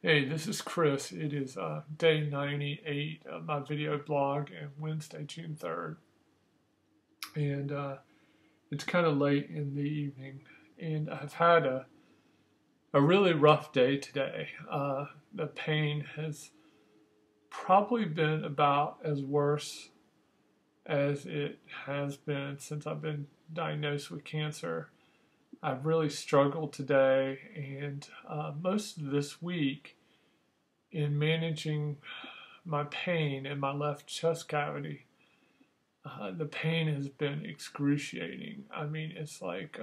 Hey, this is Chris. It is day 98 of my video blog and Wednesday, June 3rd. And it's kind of late in the evening. And I've had a really rough day today. The pain has probably been about as worse as it has been since I've been diagnosed with cancer. I've really struggled today, and most of this week in managing my pain in my left chest cavity. The pain has been excruciating. I mean, it's like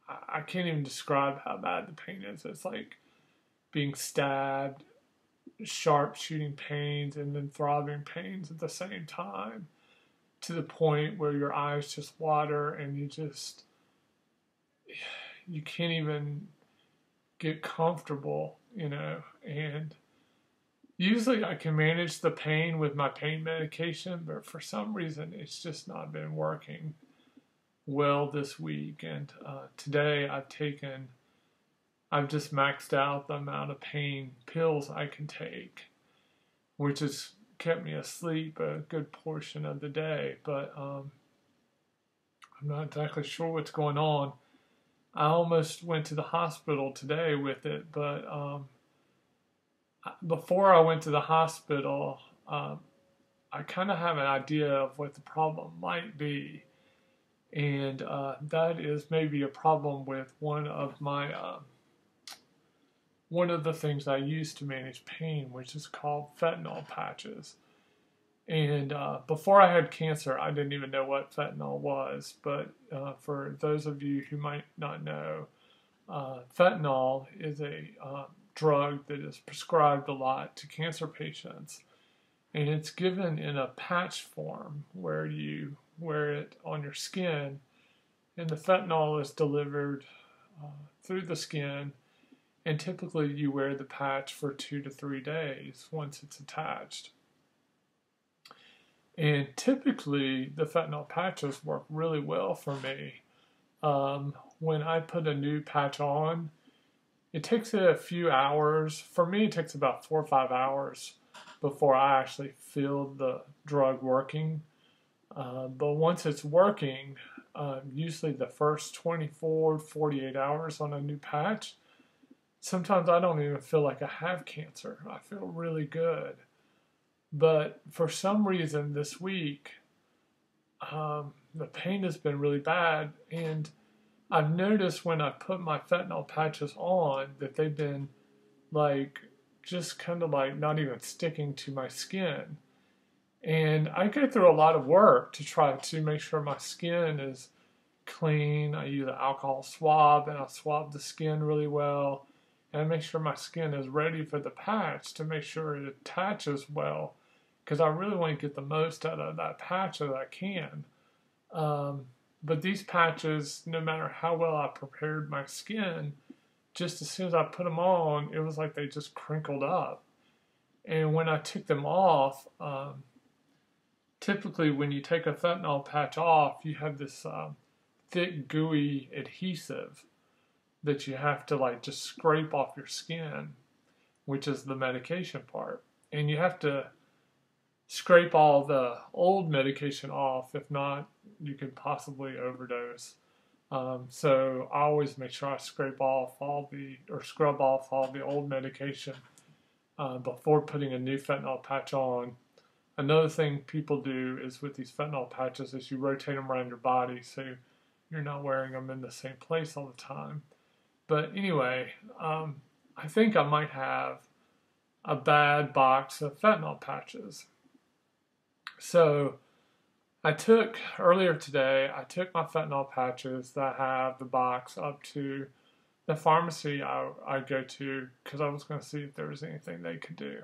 I can't even describe how bad the pain is. It's like being stabbed, sharp shooting pains, and then throbbing pains at the same time, to the point where your eyes just water and you can't even get comfortable, and usually I can manage the pain with my pain medication, but for some reason it's just not been working well this week. And today I've just maxed out the amount of pain pills I can take, which has kept me asleep a good portion of the day, but I'm not exactly sure what's going on. I almost went to the hospital today with it, but before I went to the hospital, I kind of have an idea of what the problem might be, and that is maybe a problem with one of the things I use to manage pain, which is called fentanyl patches. And before I had cancer, I didn't even know what fentanyl was. But for those of you who might not know, fentanyl is a drug that is prescribed a lot to cancer patients. And it's given in a patch form where you wear it on your skin. And the fentanyl is delivered through the skin. And typically you wear the patch for 2 to 3 days once it's attached. And typically, the fentanyl patches work really well for me. When I put a new patch on, it takes a few hours. For me, it takes about 4 or 5 hours before I actually feel the drug working. But once it's working, usually the first 24, 48 hours on a new patch, sometimes I don't even feel like I have cancer. I feel really good. But for some reason this week, the pain has been really bad, and I've noticed when I put my fentanyl patches on that they've been just kind of not even sticking to my skin. And I go through a lot of work to try to make sure my skin is clean. I use an alcohol swab, and I swab the skin really well. And I make sure my skin is ready for the patch to make sure it attaches well, because I really want to get the most out of that patch that I can. But these patches, no matter how well I prepared my skin, just as soon as I put them on, it was like they just crinkled up. And when I took them off, typically when you take a fentanyl patch off, you have this thick, gooey adhesive that you have to just scrape off your skin, which is the medication part. And you have to scrape all the old medication off. If not, you could possibly overdose. So I always make sure I scrub off all the old medication before putting a new fentanyl patch on. Another thing people do is with these fentanyl patches is you rotate them around your body so you're not wearing them in the same place all the time. But anyway, I think I might have a bad box of fentanyl patches. So earlier today, I took my fentanyl patches that have the box up to the pharmacy I go to, because I was going to see if there was anything they could do.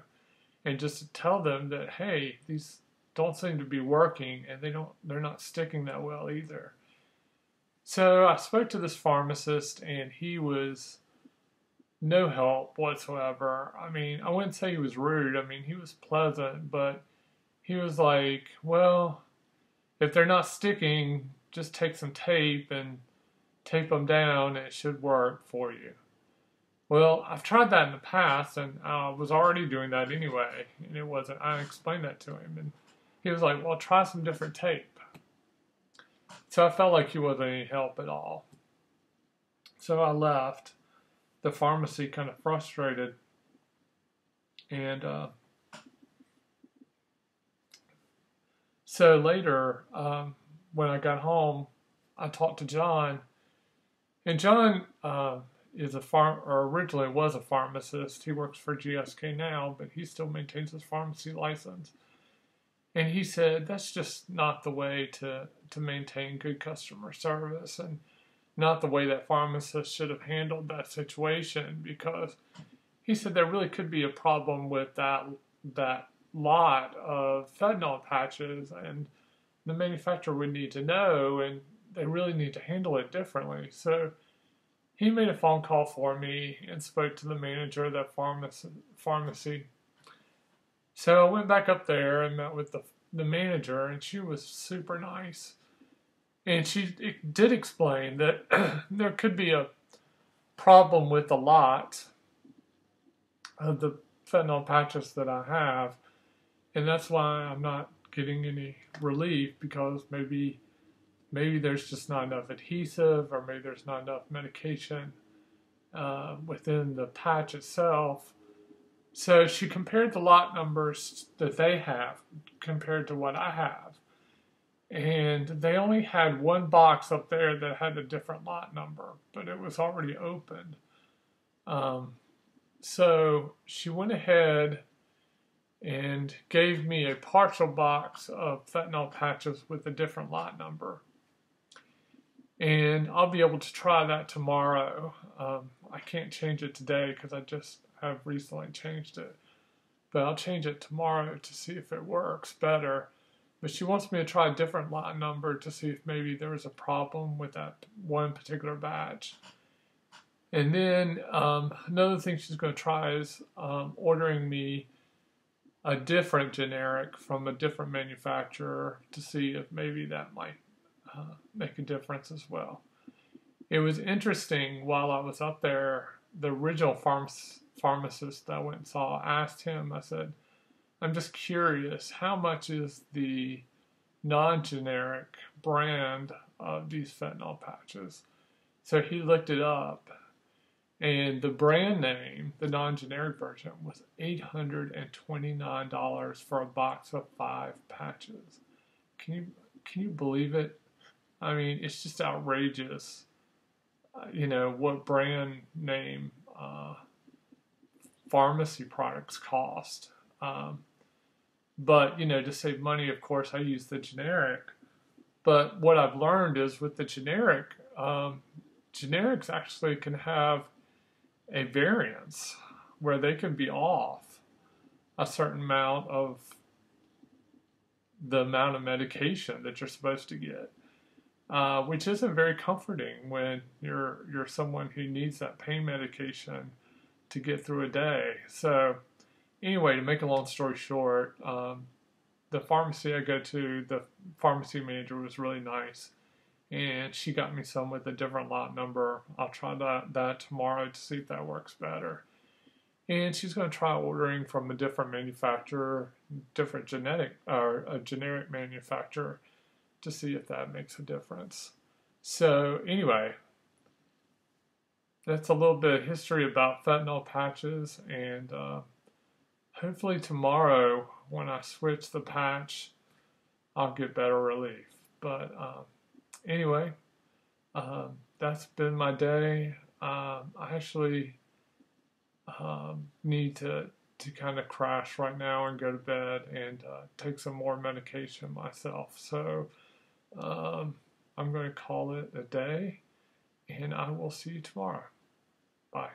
And just to tell them that, hey, these don't seem to be working, and they're not sticking that well either. So I spoke to this pharmacist, and he was no help whatsoever. I mean, I wouldn't say he was rude. I mean, he was pleasant, but he was like, well, if they're not sticking, just take some tape and tape them down, and it should work for you. Well, I've tried that in the past, and I was already doing that anyway, and it wasn't. I explained that to him, and he was like, "Well, try some different tape." So I felt like he wasn't any help at all. So I left the pharmacy kind of frustrated, and so later, when I got home, I talked to John, and John is or originally was a pharmacist. He works for GSK now, but he still maintains his pharmacy license. And he said that's just not the way to maintain good customer service, and not the way that pharmacists should have handled that situation, because he said there really could be a problem with that lot of fentanyl patches, and the manufacturer would need to know, and they really need to handle it differently. So he made a phone call for me and spoke to the manager of that pharmacy. So I went back up there and met with the manager, and she was super nice. And she did explain that there could be a problem with a lot of the fentanyl patches that I have, and that's why I'm not getting any relief, because maybe there's just not enough adhesive, or maybe there's not enough medication within the patch itself. So she compared the lot numbers that they have compared to what I have. And they only had one box up there that had a different lot number, but it was already opened. So she went ahead and gave me a partial box of fentanyl patches with a different lot number. And I'll be able to try that tomorrow. I can't change it today because I just have recently changed it. But I'll change it tomorrow to see if it works better. But she wants me to try a different lot number to see if maybe there was a problem with that one particular batch. And then another thing she's going to try is ordering me a different generic from a different manufacturer to see if maybe that might make a difference as well. It was interesting, while I was up there, the original pharmacist that I went and saw, I asked him, I said, I'm just curious, how much is the non-generic brand of these fentanyl patches? So he looked it up, and the brand name, the non-generic version, was $829 for a box of 5 patches. Can you believe it? I mean, it's just outrageous, what brand name pharmacy products cost. But, to save money, of course, I use the generic. But what I've learned is with the generic, generics actually can have a variance where they can be off a certain amount of the amount of medication that you're supposed to get, which isn't very comforting when you're someone who needs that pain medication to get through a day. So anyway, to make a long story short, the pharmacy I go to, the pharmacy manager was really nice, and she got me some with a different lot number. I'll try that tomorrow to see if that works better. And she's going to try ordering from a different manufacturer, a generic manufacturer, to see if that makes a difference. So anyway, that's a little bit of history about fentanyl patches, and hopefully tomorrow, when I switch the patch, I'll get better relief. But anyway, that's been my day. I actually need to kind of crash right now and go to bed and take some more medication myself. So I'm going to call it a day, and I will see you tomorrow. Bye.